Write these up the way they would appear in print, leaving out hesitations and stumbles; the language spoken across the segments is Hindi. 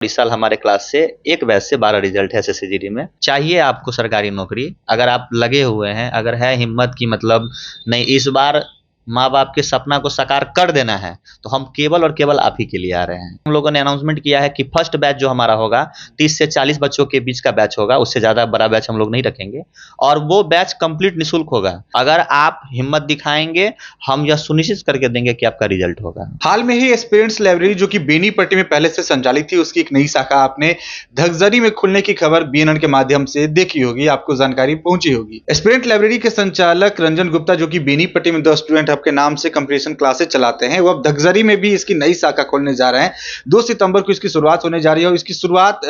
इस साल हमारे क्लास से एक बैच से 12 रिजल्ट है एसएससी जीडी में। चाहिए आपको सरकारी नौकरी, अगर आप लगे हुए हैं, अगर है हिम्मत की मतलब नहीं इस बार माँ बाप के सपना को साकार कर देना है, तो हम केवल और केवल आप ही के लिए आ रहे हैं। हम लोगों ने अनाउंसमेंट किया है कि फर्स्ट बैच जो हमारा होगा 30 से 40 बच्चों के बीच का बैच होगा, उससे ज़्यादा बड़ा बैच हम लोग नहीं रखेंगे और वो बैच कंप्लीट निःशुल्क होगा। अगर आप हिम्मत दिखाएंगे, हम यह सुनिश्चित करके देंगे कि आपका रिजल्ट होगा। हाल में ही एस्पिरेंट्स लाइब्रेरी जो कि बेनीपट्टी में पहले से संचालित थी, उसकी एक नई शाखा आपने धगजरी में खुलने की खबर बीएनएन के माध्यम से देखी होगी, आपको जानकारी पहुंची होगी। एस्पिरेंट लाइब्रेरी के संचालक रंजन गुप्ता जो कि बेनीपट्टी में द स्टूडेंट हब के नाम से कंपटीशन क्लासेस चलाते हैं, वो अब धगजरी में भी इसकी नई शाखा खोलने जा रहे हैं। 2 सितंबर को इसकी शुरुआत होने जा रही है और इसकी शुरुआत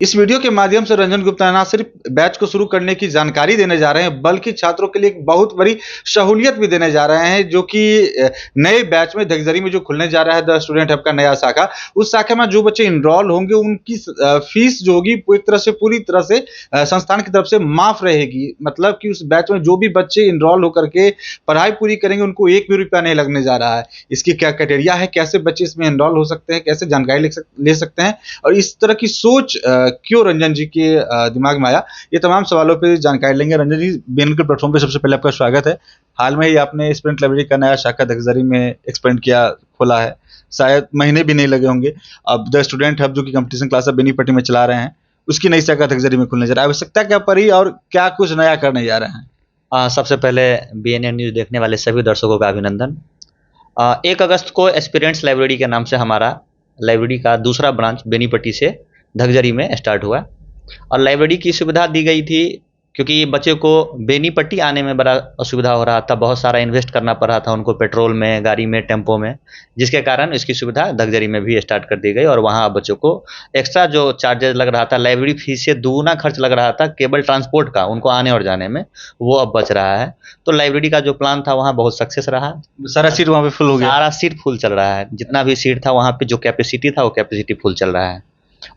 इस वीडियो के माध्यम से रंजन गुप्ता न सिर्फ बैच को शुरू करने की जानकारी देने जा रहे हैं, बल्कि छात्रों के लिए एक बहुत बड़ी सहूलियत भी देने जा रहे हैं, जो कि नए बैच में धगजरी में जो खुलने जा रहा है द स्टूडेंट हब का नया शाखा, उस शाखा में जो बच्चे इनरोल होंगे उनकी फीस जो होगी एक तरह से पूरी तरह से संस्थान की तरफ से माफ रहेगी। मतलब कि उस बैच में जो भी बच्चे इनरोल होकर के पढ़ाई पूरी करेंगे उनको 1 भी रुपया नहीं लगने जा रहा है। इसकी क्या क्राइटेरिया है, कैसे बच्चे इसमें इनरोल हो सकते हैं, कैसे जानकारी ले सकते हैं और इस तरह की सोच क्यों रंजन जी के दिमाग में आया, ये तमाम सवालों पर जानकारी लेंगे। रंजन जी, बीएनएन के प्लेटफॉर्म पे सबसे पहले आपका स्वागत है। हाल में ही आपने एस्पिरेंट लाइब्रेरी का नया शाखा धगजरी में एक्सपेंड किया, खोला है, शायद महीने भी नहीं लगे होंगे। अब द स्टूडेंट हब जो कि कंपटीशन क्लास बेनीपट्टी में चला रहे हैं, उसकी नई शाखा धगजरी में खुलने जा रहा है। आवश्यकता क्या पड़ी और क्या कुछ नया करने जा रहे हैं? सबसे पहले बीएनएन न्यूज़ देखने वाले सभी दर्शकों का अभिनंदन। 1 अगस्त को एस्पिरेंट्स लाइब्रेरी के नाम से हमारा लाइब्रेरी का दूसरा ब्रांच बेनीपट्टी से धगजरी में स्टार्ट हुआ और लाइब्रेरी की सुविधा दी गई थी क्योंकि बच्चे को बेनीपट्टी आने में बड़ा असुविधा हो रहा था, बहुत सारा इन्वेस्ट करना पड़ रहा था उनको पेट्रोल में, गाड़ी में, टेम्पो में, जिसके कारण इसकी सुविधा धगजरी में भी स्टार्ट कर दी गई और वहाँ बच्चों को एक्स्ट्रा जो चार्जेस लग रहा था, लाइब्रेरी फीस से दुगुना खर्च लग रहा था केवल ट्रांसपोर्ट का उनको आने और जाने में, वो अब बच रहा है। तो लाइब्रेरी का जो प्लान था वहाँ बहुत सक्सेस रहा। सारा सीट वहाँ पे फुल हो गया? सारा सीट फुल चल रहा है, जितना भी सीट था वहाँ पे जो कैपेसिटी था वो कैपेसिटी फुल चल रहा है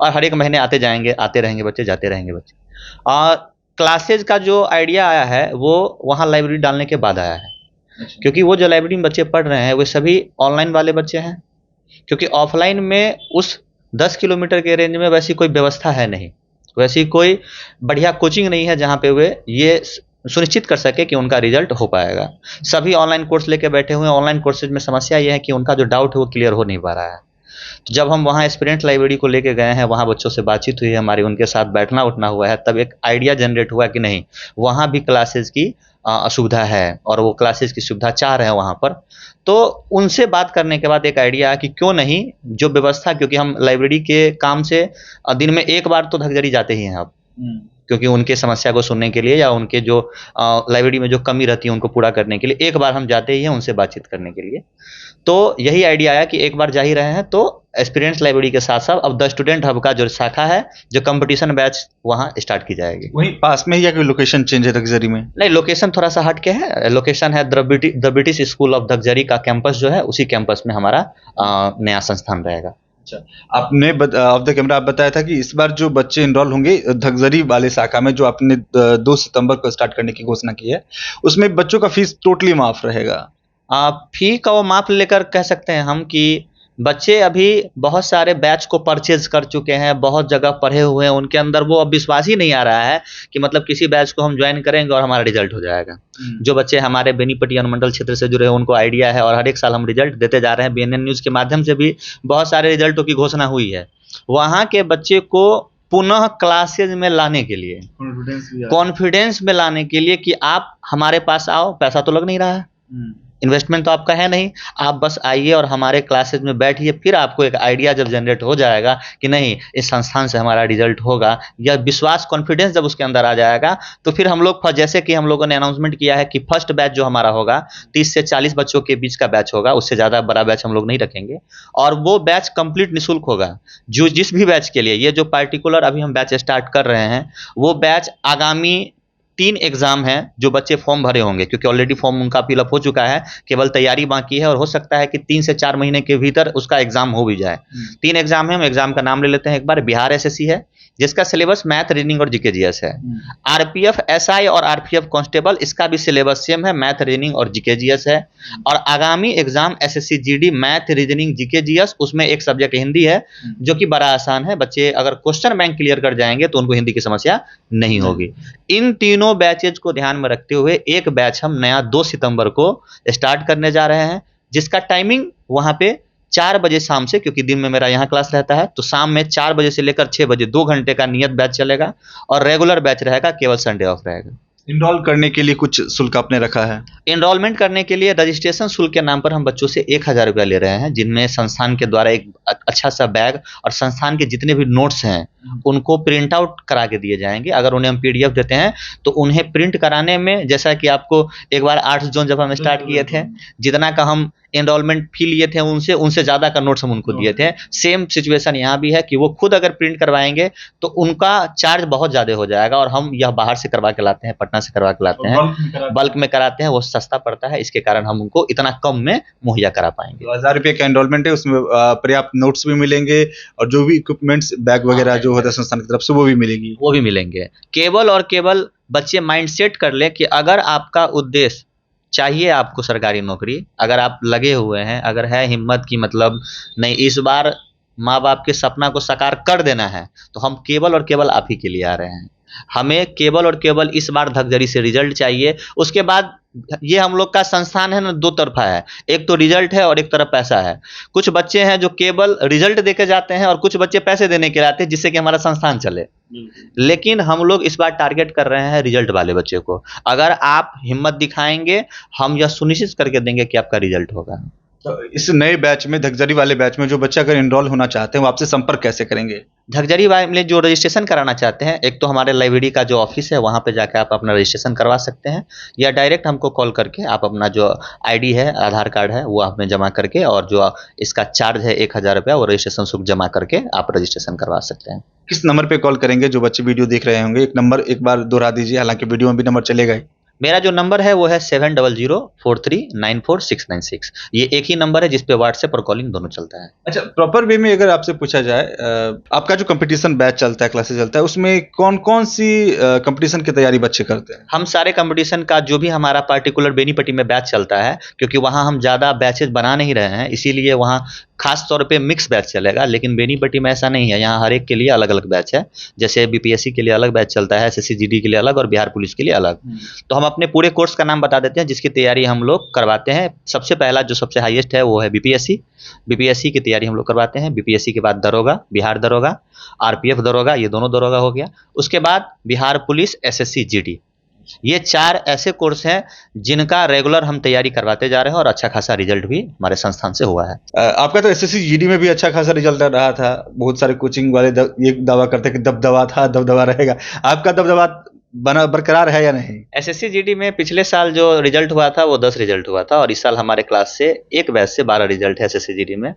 और हर एक महीने आते रहेंगे बच्चे, जाते रहेंगे बच्चे। और क्लासेज का जो आइडिया आया है वो वहाँ लाइब्रेरी डालने के बाद आया है, क्योंकि वो जो लाइब्रेरी में बच्चे पढ़ रहे हैं वो सभी ऑनलाइन वाले बच्चे हैं, क्योंकि ऑफलाइन में उस 10 किलोमीटर के रेंज में वैसी कोई व्यवस्था है नहीं, वैसी कोई बढ़िया कोचिंग नहीं है जहाँ पे वे ये सुनिश्चित कर सके कि उनका रिजल्ट हो पाएगा। सभी ऑनलाइन कोर्स लेके बैठे हुए हैं। ऑनलाइन कोर्सेज में समस्या ये है कि उनका जो डाउट है वो क्लियर हो नहीं पा रहा है। तो जब हम वहाँ एस्पिरेंट लाइब्रेरी को लेके गए हैं, वहाँ बच्चों से बातचीत हुई है हमारी, उनके साथ बैठना उठना हुआ है, तब एक आइडिया जनरेट हुआ कि नहीं, वहाँ भी क्लासेस की असुविधा है और वो क्लासेस की सुविधा चाह रहे हैं वहाँ पर। तो उनसे बात करने के बाद एक आइडिया आया कि क्यों नहीं जो व्यवस्था, क्योंकि हम लाइब्रेरी के काम से दिन में 1 बार तो धगजरी जाते ही हैं अब, क्योंकि उनके समस्या को सुनने के लिए या उनके जो लाइब्रेरी में जो कमी रहती है उनको पूरा करने के लिए 1 बार हम जाते ही हैं उनसे बातचीत करने के लिए। तो यही आइडिया आया कि 1 बार जा ही रहे हैं तो एस्पिरेंट्स लाइब्रेरी के साथ साथ अब द स्टूडेंट हब का जो शाखा है, जो कंपटीशन बैच वहाँ स्टार्ट की जाएगी। वहीं पास में ही या कोई लोकेशन चेंज है धगजरी में? नहीं, लोकेशन थोड़ा सा हट के है। लोकेशन है द ब्रिटिश स्कूल ऑफ धगजरी का कैंपस जो है, उसी कैंपस में हमारा नया संस्थान रहेगा। अच्छा, आपने ऑफ द कैमरा आप बताया था कि इस बार जो बच्चे इनरोल होंगे धगजरी वाले शाखा में, जो आपने 2 सितंबर को स्टार्ट करने की घोषणा की है, उसमें बच्चों का फीस टोटली माफ रहेगा? फी का वो माप लेकर कह सकते हैं हम कि बच्चे अभी बहुत सारे बैच को परचेज कर चुके हैं, बहुत जगह पढ़े हुए हैं, उनके अंदर वो अब विश्वास ही नहीं आ रहा है कि मतलब किसी बैच को हम ज्वाइन करेंगे और हमारा रिजल्ट हो जाएगा। जो बच्चे हमारे बेनीपट्टी अनुमंडल क्षेत्र से जुड़े हैं उनको आइडिया है और हर एक साल हम रिजल्ट देते जा रहे हैं। बीएनएन न्यूज़ के माध्यम से भी बहुत सारे रिजल्टों की घोषणा हुई है। वहाँ के बच्चे को पुनः क्लासेज में लाने के लिए, कॉन्फिडेंस में लाने के लिए कि आप हमारे पास आओ, पैसा तो लग नहीं रहा है, इन्वेस्टमेंट तो आपका है नहीं, आप बस आइए और हमारे क्लासेज में बैठिए, फिर आपको एक आइडिया जब जनरेट हो जाएगा कि नहीं इस संस्थान से हमारा रिजल्ट होगा, या विश्वास, कॉन्फिडेंस जब उसके अंदर आ जाएगा, तो फिर हम लोग जैसे कि हम लोगों ने अनाउंसमेंट किया है कि फर्स्ट बैच जो हमारा होगा 30 से 40 बच्चों के बीच का बैच होगा, उससे ज़्यादा बड़ा बैच हम लोग नहीं रखेंगे और वो बैच कंप्लीट निःशुल्क होगा। जो जिस भी बैच के लिए ये जो पार्टिकुलर अभी हम बैच स्टार्ट कर रहे हैं, वो बैच आगामी 3 एग्जाम हैं जो बच्चे फॉर्म भरे होंगे, क्योंकि ऑलरेडी फॉर्म उनका फिलअप हो चुका है, केवल तैयारी बाकी है और हो सकता है कि 3 से 4 महीने के भीतर उसका एग्जाम हो भी जाए। 3 एग्जाम है, हम एग्जाम का नाम ले लेते हैं एक बार। बिहार एसएससी है जिसका सिलेबस मैथ, रीजनिंग और जीके जीएस है। आरपीएफ एसआई और आरपीएफ कांस्टेबल, इसका भी सिलेबस सेम है, मैथ, रीजनिंग और जीके जीएस है। और आगामी exam SSC GD math, reasoning, GK GS, उसमें एक सब्जेक्ट हिंदी है जो कि बड़ा आसान है। बच्चे अगर क्वेश्चन बैंक क्लियर कर जाएंगे तो उनको हिंदी की समस्या नहीं होगी। इन तीनों बैचेज को ध्यान में रखते हुए एक बैच हम नया 2 सितंबर को स्टार्ट करने जा रहे हैं, जिसका टाइमिंग वहां पे 4 बजे शाम से, क्योंकि दिन में मेरा यहाँ क्लास रहता है, तो शाम में 4 बजे से लेकर 6 बजे 2 घंटे का नियत बैच चलेगा और रेगुलर बैच रहेगा, केवल संडे ऑफ रहेगा। इनरोल करने के लिए कुछ शुल्क आपने रखा है? एनरोलमेंट करने के लिए रजिस्ट्रेशन शुल्क के नाम पर हम बच्चों से 1000 रुपया ले रहे हैं, जिनमें संस्थान के द्वारा एक अच्छा सा बैग और संस्थान के जितने भी नोट्स हैं उनको प्रिंट आउट करा के दिए जाएंगे। अगर उन्हें हम पीडीएफ देते हैं तो उन्हें प्रिंट कराने में, जैसा कि आपको एक बार आर्ट्स जोन जब हम स्टार्ट किए थे, जितना का हम एनरोलमेंट फी लिए थे उनसे ज़्यादा का नोट्स हम उनको दिए थे। सेम सिचुएशन यहाँ भी है कि वो खुद अगर प्रिंट करवाएंगे तो उनका चार्ज बहुत ज़्यादा हो जाएगा, और हम यह बाहर से करवा के लाते हैं, पटना से करवा के लाते हैं, बल्क में कराते हैं, वो सस्ता पड़ता है, इसके कारण हम उनको इतना कम में मुहैया करा पाएंगे। 1000 रुपये का एनरोलमेंट है, उसमें पर्याप्त नोट्स भी मिलेंगे और जो भी इक्विपमेंट्स बैग वगैरह जो होता है संस्थान की तरफ से वो भी मिलेगी। वो भी मिलेंगे। केवल और केवल बच्चे माइंड सेट कर ले कि अगर आपका उद्देश्य चाहिए आपको सरकारी नौकरी, अगर आप लगे हुए हैं, अगर है हिम्मत की मतलब नहीं इस बार माँ बाप के सपना को साकार कर देना है, तो हम केवल और केवल आप ही के लिए आ रहे हैं। हमें केवल और केवल इस बार धगजरी से रिजल्ट चाहिए। उसके बाद ये हम लोग का संस्थान है ना, 2 तरफा है, एक तो रिजल्ट है और एक तरफ पैसा है। कुछ बच्चे हैं जो केवल रिजल्ट देके जाते हैं और कुछ बच्चे पैसे देने के लिए आते हैं जिससे कि हमारा संस्थान चले। लेकिन हम लोग इस बार टारगेट कर रहे हैं रिजल्ट वाले बच्चे को। अगर आप हिम्मत दिखाएंगे, हम यह सुनिश्चित करके देंगे कि आपका रिजल्ट होगा। तो इस नए बैच में, धगजरी वाले बैच में, जो बच्चे अगर इनरोल होना चाहते हैं वो आपसे संपर्क कैसे करेंगे? धगजरी वाले जो रजिस्ट्रेशन कराना चाहते हैं, एक तो हमारे लाइब्रेरी का जो ऑफिस है वहाँ पे जाकर आप अपना रजिस्ट्रेशन करवा सकते हैं, या डायरेक्ट हमको कॉल करके आप अपना जो आईडी है, आधार कार्ड है, वो आपने जमा करके, और जो इसका चार्ज है 1000 रुपया, वो रजिस्ट्रेशन शुल्क जमा करके आप रजिस्ट्रेशन करवा सकते हैं। किस नंबर पे कॉल करेंगे जो बच्चे वीडियो देख रहे होंगे? एक नंबर एक बार दोहरा दीजिए, हालांकि वीडियो में भी नंबर चलेगा ही। मेरा जो नंबर है वो है 7004394696। ये एक ही नंबर है जिसपे व्हाट्सएप और कॉलिंग दोनों चलता है। अच्छा, प्रॉपर वे में अगर आपसे पूछा जाए, आपका जो कंपटीशन बैच चलता है, क्लासेस चलता है, उसमें कौन कौन सी कंपटीशन की तैयारी बच्चे करते हैं? हम सारे कंपटीशन का जो भी हमारा पार्टिकुलर बेनीपट्टी में बैच चलता है, क्योंकि वहाँ हम ज़्यादा बैचेज बना नहीं रहे हैं, इसीलिए वहाँ खास तौर पे मिक्स बैच चलेगा। लेकिन बेनीपट्टी में ऐसा नहीं है, यहाँ हर एक के लिए अलग अलग बैच है। जैसे बीपीएससी के लिए अलग बैच चलता है, एसएससी जीडी के लिए अलग और बिहार पुलिस के लिए अलग। तो हम अपने पूरे कोर्स का नाम बता देते हैं जिसकी तैयारी हम लोग करवाते हैं। सबसे पहला जो सबसे हाईएस्ट है वो है बीपीएससी। बीपीएससी की तैयारी हम लोग करवाते हैं। बीपीएससी के बाद दरोगा, बिहार दरोगा, आरपीएफ दरोगा, ये दोनों दरोगा हो गया। उसके बाद बिहार पुलिस, एसएससी जीडी, ये 4 ऐसे कोर्स हैं जिनका रेगुलर हम तैयारी करवाते जा रहे हैं और अच्छा खासा रिजल्ट भी हमारे संस्थान से हुआ है। आपका तो एसएससी जीडी में भी अच्छा खासा रिजल्ट रहा था। बहुत सारे कोचिंग वाले ये दावा करते हैं कि दबदबा था, दबदबा रहेगा। आपका दबदबा बना बरकरार है या नहीं? एसएससी जीडी में पिछले साल जो रिजल्ट हुआ था वो 10 रिजल्ट हुआ था, और इस साल हमारे क्लास से एक बैच से 12 रिजल्ट है एसएससी जीडी में।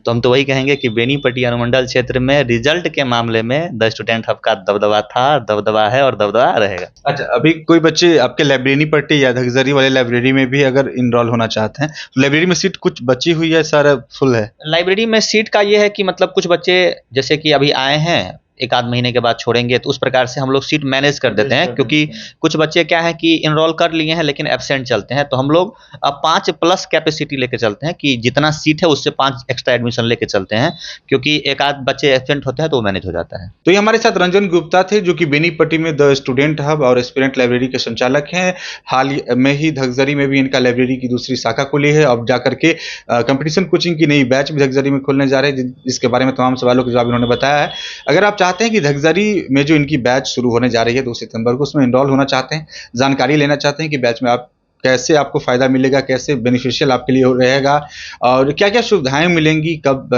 तो हम तो वही कहेंगे कि बेनीपट्टी अनुमंडल क्षेत्र में रिजल्ट के मामले में द स्टूडेंट हब का दबदबा था, दबदबा है और दबदबा रहेगा। अच्छा, अभी कोई बच्चे आपके लाइब्रेरी पट्टी या धगजरी वाले लाइब्रेरी में भी अगर इनरोल होना चाहते हैं, तो लाइब्रेरी में सीट कुछ बची हुई है, सारा फुल है? लाइब्रेरी में सीट का ये है कि मतलब कुछ बच्चे जैसे कि अभी आए हैं, एक आध महीने के बाद छोड़ेंगे, तो उस प्रकार से हम लोग सीट मैनेज कर देते हैं। क्योंकि कुछ बच्चे क्या है कि इनरोल कर लिए हैं लेकिन एब्सेंट चलते हैं, तो हम लोग 5+ कैपेसिटी लेके चलते हैं कि जितना सीट है उससे 5 एक्स्ट्रा एडमिशन लेके चलते हैं, क्योंकि एक आध बच्चे एब्सेंट होते हैं तो वो मैनेज हो जाता है। तो ये हमारे साथ रंजन गुप्ता थे, जो कि बेनीपट्टी में द स्टूडेंट हब और एस्पिरेंट लाइब्रेरी के संचालक हैं। हाल में ही धगजरी में भी इनका लाइब्रेरी की दूसरी शाखा खुली है। अब जाकर के कंपटीशन कोचिंग की नई बैच भी धगजरी में खुलने जा रहे हैं, जिसके बारे में तमाम सवालों के जवाब इन्होंने बताया है। अगर आप चाहते हैं कि धगजरी में जो इनकी बैच शुरू होने जा रही है 2 सितंबर को, उसमें इनरोल होना चाहते हैं, जानकारी लेना चाहते हैं कि बैच में आप कैसे आपको फ़ायदा मिलेगा, कैसे बेनिफिशियल आपके लिए रहेगा और क्या-क्या सुविधाएँ मिलेंगी, कब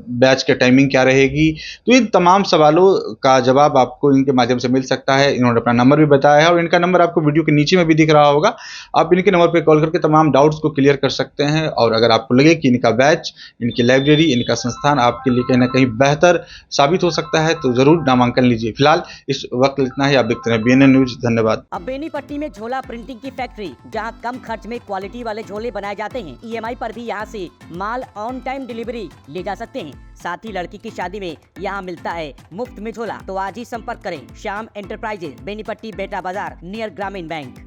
बैच की टाइमिंग क्या रहेगी? तो इन तमाम सवालों का जवाब आपको इनके माध्यम से मिल सकता है। इन्होंने अपना नंबर भी बताया है और इनका नंबर आपको वीडियो के नीचे में भी दिख रहा होगा। आप इनके नंबर पे कॉल करके तमाम डाउट्स को क्लियर कर सकते हैं और अगर आपको लगे कि इनका बैच, इनकी लाइब्रेरी, इनका संस्थान आपके लिए कहीं न कहीं बेहतर साबित हो सकता है, तो ज़रूर नामांकन लीजिए। फिलहाल इस वक़्त इतना ही। आप देखते रहें बीएनएन न्यूज़। धन्यवाद। अब बेनीपट्टी में झोला प्रिंटिंग की फैक्ट्री, जहां कम खर्च में क्वालिटी वाले झोले बनाए जाते हैं। ईएमआई पर भी यहां से माल ऑन टाइम डिलीवरी ले जा सकते हैं। साथ ही लड़की की शादी में यहां मिलता है मुफ्त में झोला। तो आज ही संपर्क करें श्याम एंटरप्राइजेज, बेनीपट्टी, बेटा बाजार, नियर ग्रामीण बैंक।